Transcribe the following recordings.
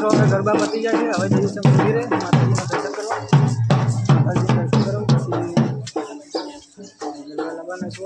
મિત્રો અમે ગરબા પતી ગયા છે, હવે જઈએ છીએ મંદિરે માતાજીના દર્શન કરવા. માતાજીના દર્શન કરો પછી ગરબા લાવવાના છો.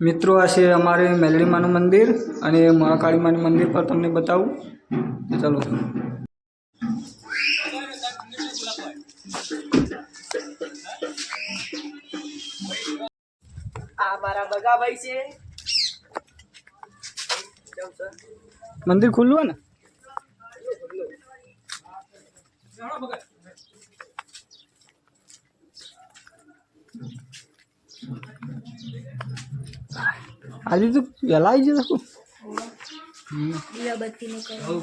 મિત્રો આ છે અમારે મેલડી માનું મંદિર અને મહાકાળી માનું મંદિર પર તમને બતાવું. ચાલો આ મારા બગાભાઈ છે. મંદિર ખુલ્લું હે ને? આજે તો વહેલા આવી જશે. દીવાબત્તી નું કરો.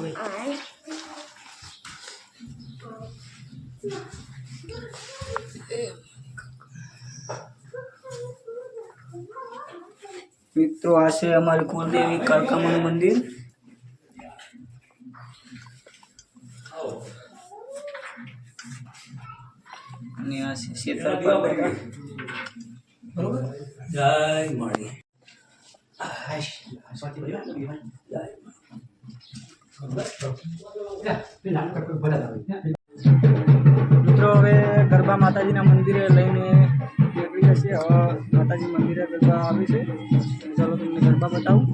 મિત્રો આ છે અમારી કુળદેવી કાળકામાનું મંદિર. અને આ છે શેતર પાર્વતી. જય માળી. મિત્રો હવે ગરબા માતાજીના મંદિરે લઈને નીકળી જશે. હવે માતાજી મંદિરે ગરબા આવી છે. ચાલો તમને ગરબા બતાવું.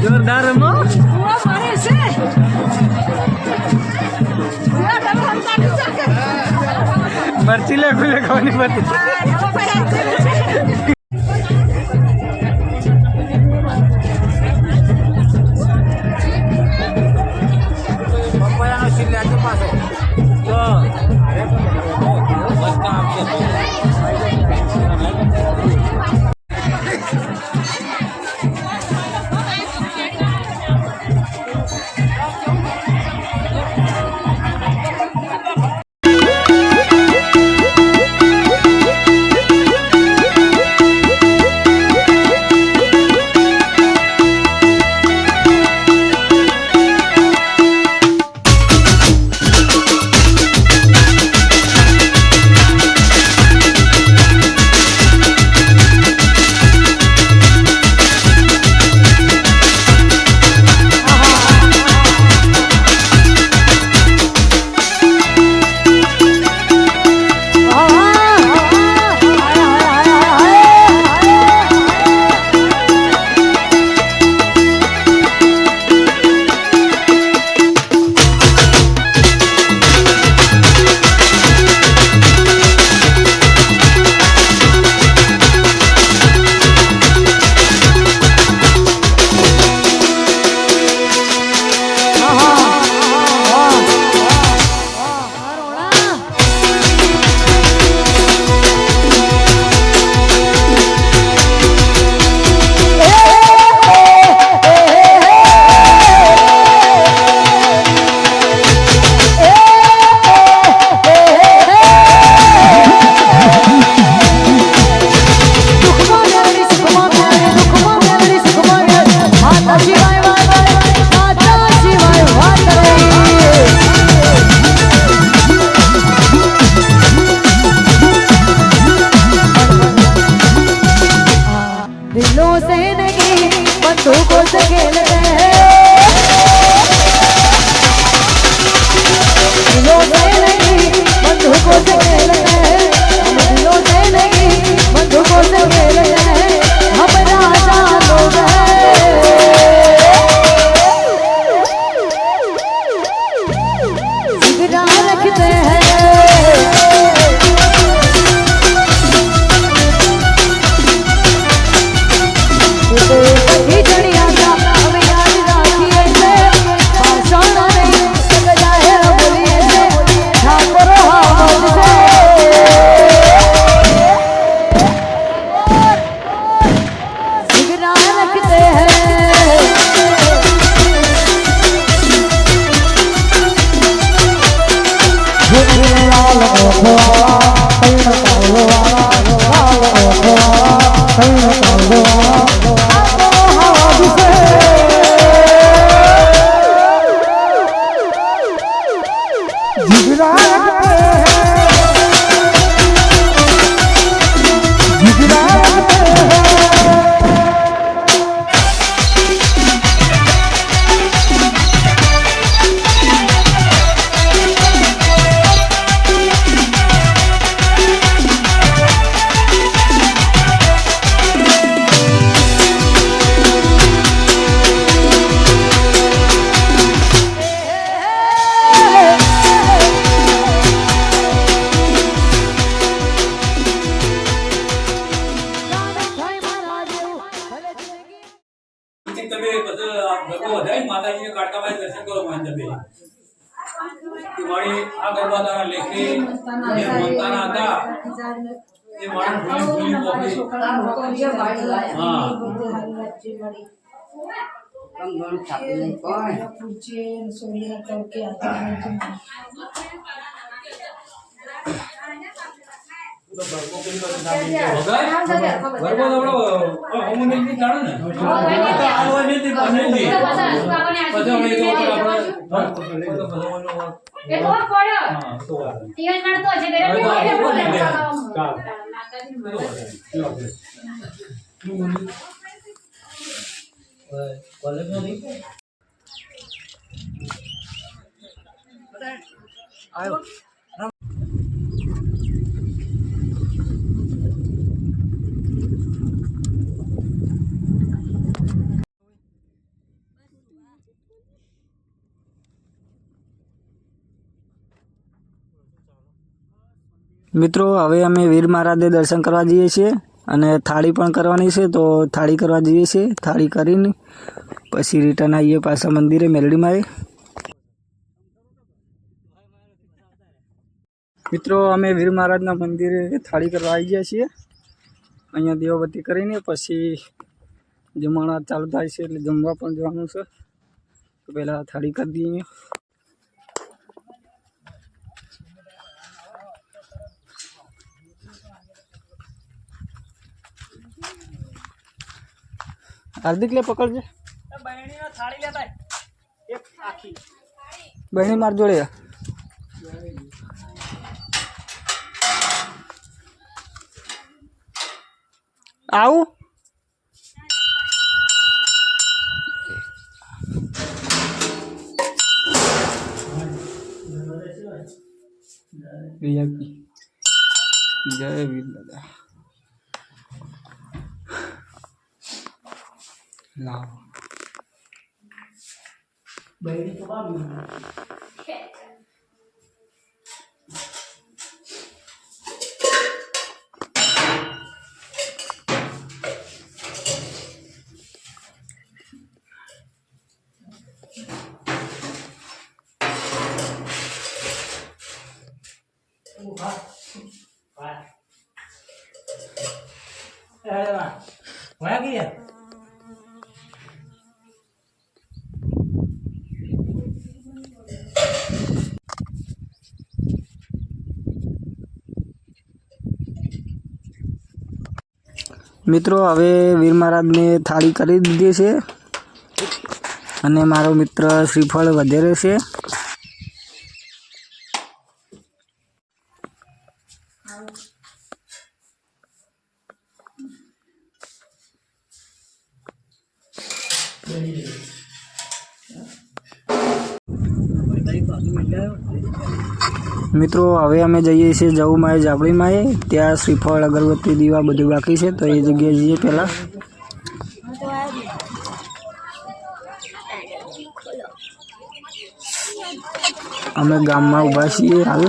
જોરદાર રમો. મરચી લેખવાની પડતી. તમે બધા ભગવો વધારે માતાજીને કાઢકામાં દર્શન કરો માં તમે મારી આ ગરબા તારા લેખે જે મનતાના હતા એ મારી ભૂલી ભૂલી હા મિત્રો હવે અમે વીર મહારાજે દર્શન કરવા જઈએ છીએ અને થાળી પણ કરવાની છે, તો થાળી કરવા જઈએ છીએ. થાળી કરીને પછી રિટર્ન આવીએ પાછા મંદિરે મેલડીમાં આવી. મિત્રો અમે વીર મહારાજના મંદિરે થાળી કરવા આવી ગયા છીએ. અહીંયા દેવબત્તી કરીને પછી જમવાના ચાલુ થાય છે, એટલે જમવા પણ જવાનું છે. તો પહેલાં થાળી કરી દઈએ. હાર્દિક લે પકડજે. બહેણીનો થાળી લેતા એક આખી બહેણી માર જોડે આવું. જય વીર દાદા. લાવો બહેણી તો બાબુ મિત્રો હવે વીર મહારાજને થાળી કરી દીધી છે અને મારો મિત્ર શ્રીફળ વધેરે છે. મિત્રો હવે અમે જઈએ છીએ જવુમાએ જાબડીમાએ. ત્યાં શ્રીફળ અગરબત્તી દીવા બધું બાકી છે, તો એ જગ્યાએ જઈએ. પહેલાં અમે ગામમાં ઊભા છીએ હાલ.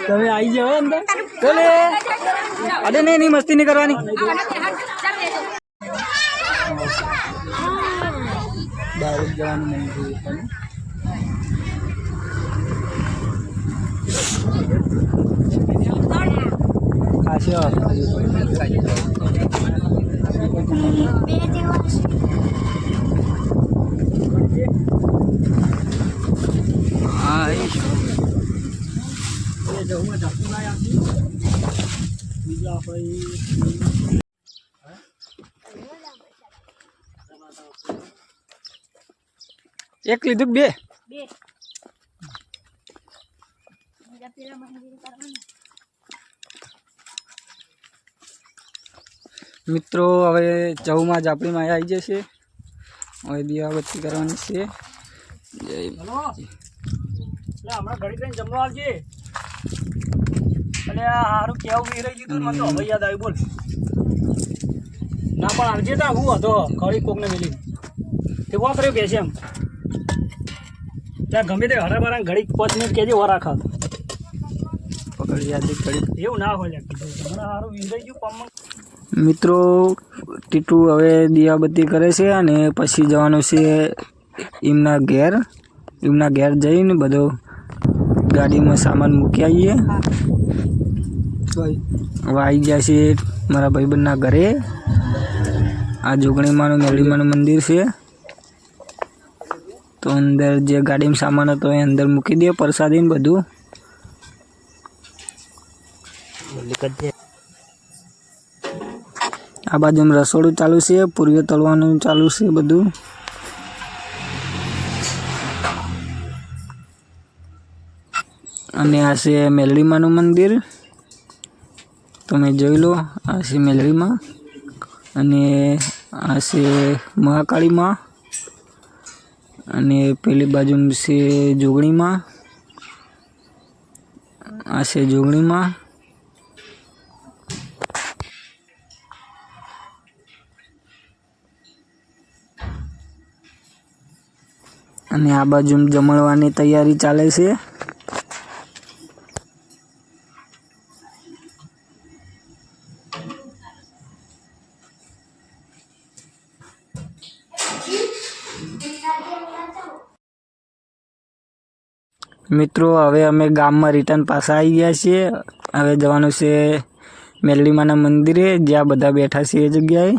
તમે આવી જાઓ અંદર. બોલે અરે નહીં મસ્તી નહીં કરવાની. ડાયરેક્ટ જવાનું નહીં. છે એક લીધું બે મિત્રો હવે ચૌમાં જ આપણી માં આવી જશે હવે દીવાબત્તી કરવાની છે જય હલો એટલે હમણાં ઘડી કરીને જમવા આવજે એટલે આ સારું કેવું બી રહી ગયું મને તો હવે યાદ આવ્યું બોલ ના પણ આવજે તા હું હતો ઘડી કોકને મિલી તે વાત રહ્યું કે છે એમ ત્યાં ગમે તે હરા બરા ઘડી 5 મિનિટ કેજે ઓ રાખા પકડ યાદ ઘડી એવું ના હોય હમણાં સારું વિંધાઈ ગયું પમ મિત્રો ટીટુ હવે દીવાબત્તી કરે છે અને પછી જવાનું છે એમના ઘેર જઈને બધો ગાડીમાં સામાન મૂકી આવીએ હવે આવી ગયા છે મારા ભાઈબંધના ઘરે આ જોગણીમાનું મેરડીમાનું મંદિર છે તો અંદર જે ગાડીમાં સામાન હતો એ અંદર મૂકી દે પ્રસાદી ને બધું આ બાજુમાં રસોડું ચાલુ છે પૂરીઓ તળવાનું ચાલુ છે બધું અને આ છે મેલડીમાનું મંદિર તમે જોઈ લો આ છે મેલડીમાં અને આ છે મહાકાળીમાં અને પેલી બાજુ છે જોગણીમાં આ છે જોગણીમાં અને આ બાજુ જમણવાની તૈયારી ચાલે છે મિત્રો હવે અમે ગામમાં રિટર્ન પાછા આવી ગયા છીએ હવે જવાનું છે મેલડીમાના મંદિરે જ્યાં બધા બેઠા છે એ જગ્યાએ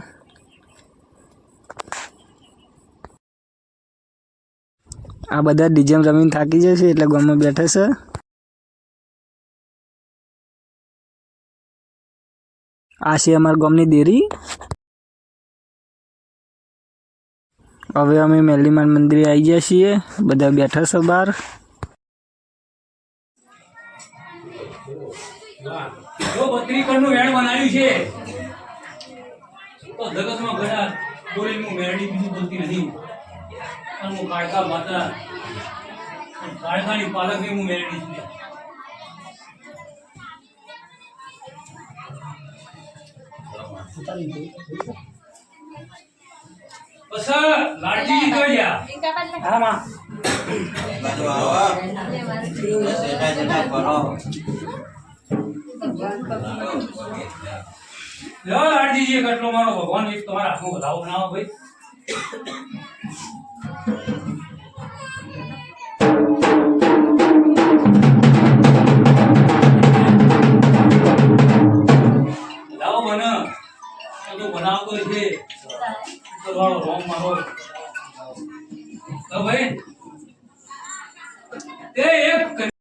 આ બધા ડીજેમ રમીને થાકી જશે એટલે ગામમાં બેઠા છે આ છે અમારા ગામની દેરી હવે અમે મેલડીમાન મંદિરે આવી ગયા છીએ બધા બેઠા છે બહાર જો 32 કણનું વેણ બનાવ્યું છે તો જગતમાં ઘણા દોરીનું મેરડી બીજું બોલતી નથી અને હું કાળકા માતા અને કાળકાની પાલકની હું મેરડી છું બસ લાડજી તો ગયા હા માં લો લાડજી કટલો મારો ભગવાન એક તમારા હાથમાં બધાઓ બનાવો ભાઈ લાવો બને તો બનાવતો છે વાળો રોમ મારો તો ભાઈ તે એક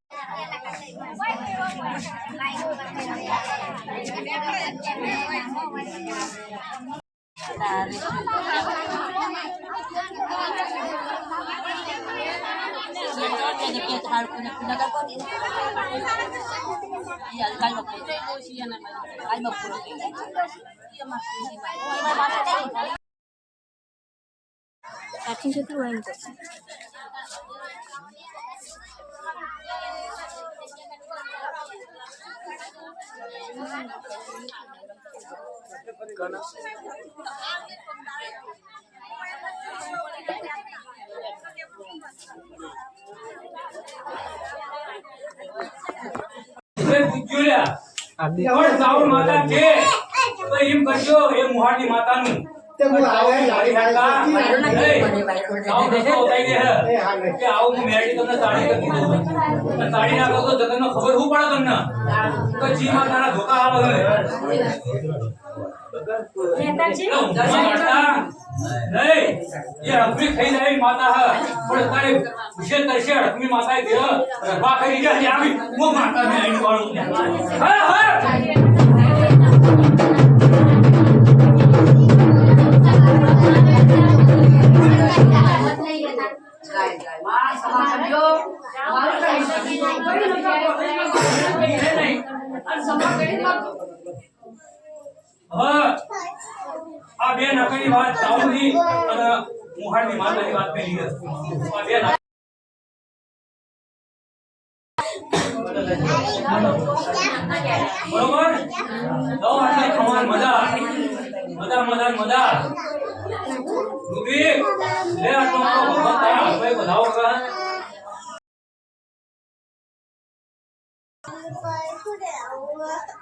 માતા છે તો એમ કરજો એ મુહારની માતાનું તે હું આવે તાળી નાખતા. આવું રસ્તો ઉતારી દે હે. કે આવું હું મેળી તમને તાળી કરી દઉં. અને તાળી ના કરો તો જગતનો ખબર શું પડે તમને? કે જીમાં તારા ધોકા આવે છે. ઊંઘમાં કાઢતા નહીં. એ રખમી ખાઈ જાય એવી માતા હે. પણ તારે ભૂસે તરસે રખમી માતાએ ઘેર રખવા ખાઈ ગયા છે. આવી હું માતા ને અહીં વાળું. હા હા આ બે નકલી વાત ચાઉની અને મુહારની માતાની વાત કરી છે. આ બે બરોબર દો આટલે ખમાન મજા મજા મજા મજા રૂબી લે આટલો મારો ભગવાન તારા હાથમાં બધાવો કા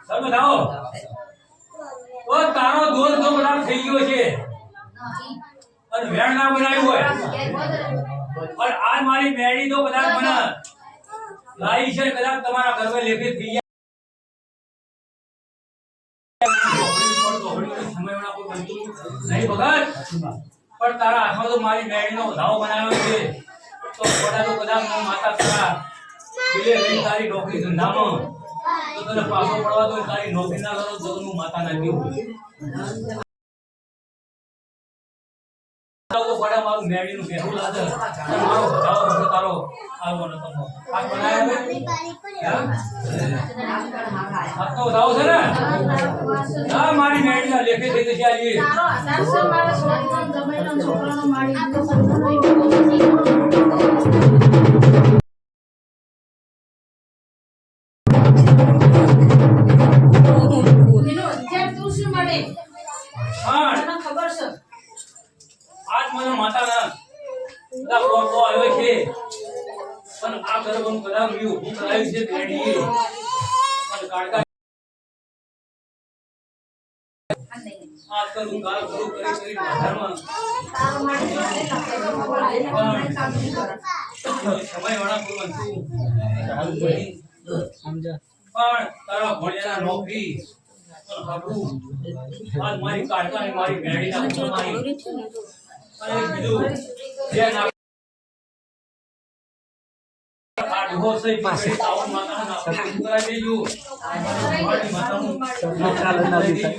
સર બધાવો ઓ તારો દોર તો બધા થઈ ગયો છે અને વેણ ના બનાવ્યું હોય અને આજ મારી મેળી તો કદાચ મને લાઈ છે કદાચ તમારા ઘરમાં લેખિત થઈ જાય નહીં ભગત પણ તારા હાથમાં તો મારી મેળીનો ધાવો બનાવ્યો છે તો ખોટા તો કદાચ હું માતા તારા પેલે લઈ તારી નોકરી ધંધામાં તો તને પાછો પડવા તો તારી નોકરી ના કરો તો હું માતા ના કેવું તો બડા મારું મેળીનું બેહું લાગે મારો ધાવો બધો તારો આવવાનો તમો આ બનાવ્યો આ તો ધાવો છે ને ના મારી મેળીના લેખે થઈ જશે આજે તારો આધાર છે મારા છોકરાનો જમાઈનો છોકરાનો મારી એનો અત્યાર તું શું મળે હા તને ખબર છે આજ મને માતાના બધા પ્રોબ્લેમ આવ્યો છે પણ આ ગરબનું કદાચ મેં ઊભું કરાવ્યું છે મેળીએ અને કાળકા આ કરું કાલ કરું કરી બજારમાં તારો મારી જોડે સમય વાળા પૂરવાનું સમજા પણ તારા ભણ્યાના નોકરી હાબુ આજ મારી કાળકા ને મારી મેળીના મારી અને બીજું જે ના આ ડોહો સહી પાછી તાવન માતાના નામ કરાવી દેજો મારી માતાનું ચાલ ના દીધા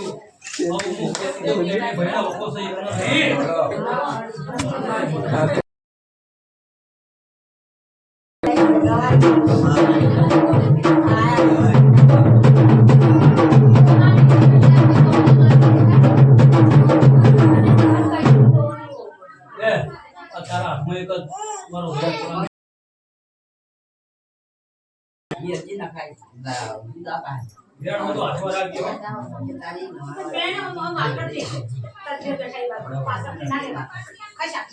તારા હાથમાં એક જ મારો વેણ હતો હાથમાં રાખજો પેણો માર પર દે તજે બેઠાઈ વાત પાછા ના લેવા કશા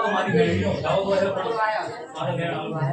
મારી બેડીનો જાવ તો મારે વેણ આવવા